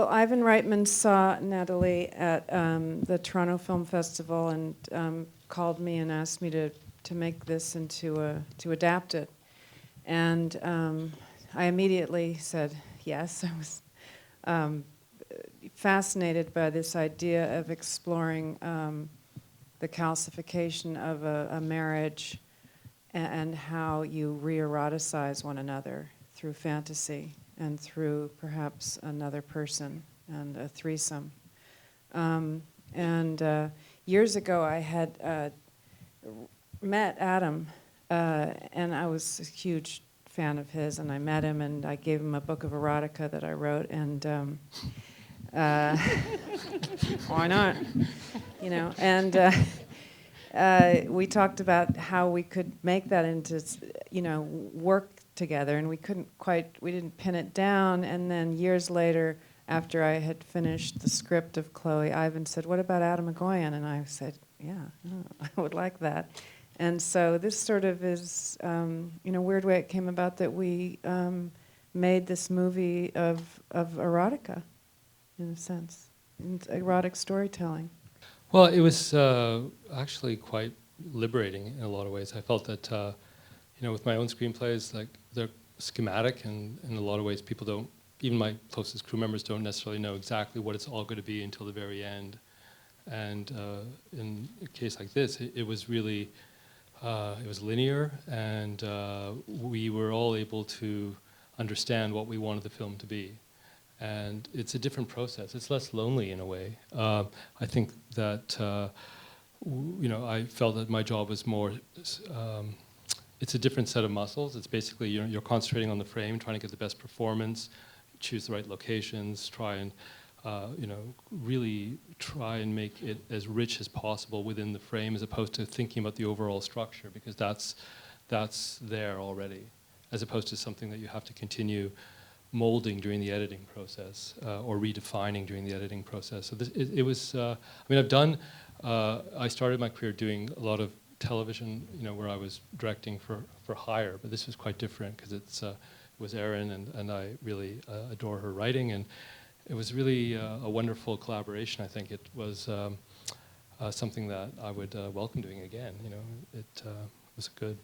Well, Ivan Reitman saw Natalie at the Toronto Film Festival and called me and asked me to make this to adapt it. And I immediately said yes. I was fascinated by this idea of exploring the calcification of a marriage and how you re-eroticize one another through fantasy and through perhaps another person and a threesome. Years ago I had met Adam, and I was a huge fan of his, and I met him and I gave him a book of erotica that I wrote, and why not? You know, and we talked about how we could make that into, work together, and we didn't pin it down. And then years later, after I had finished the script of Chloe, Ivan said, "What about Adam Egoyan?" And I said, "Yeah, I would like that." And so this sort of is, in a weird way, it came about that we made this movie of erotica, in a sense, erotic storytelling. Well, it was actually quite liberating in a lot of ways. I felt that, with my own screenplays, like they're schematic, and in a lot of ways, people don't, even my closest crew members don't necessarily know exactly what it's all going to be until the very end. And in a case like this, it was really, it was linear, and we were all able to understand what we wanted the film to be. And it's a different process. It's less lonely in a way. I think that, I felt that my job was more, it's a different set of muscles. It's basically, you're concentrating on the frame, trying to get the best performance, choose the right locations, try and, really try and make it as rich as possible within the frame, as opposed to thinking about the overall structure, because that's there already, as opposed to something that you have to continue molding during the editing process, or redefining during the editing process. So it was, I started my career doing a lot of television, where I was directing for hire, but this was quite different because it was Erin, and I really adore her writing, and it was really a wonderful collaboration. I think it was something that I would welcome doing again. It was good.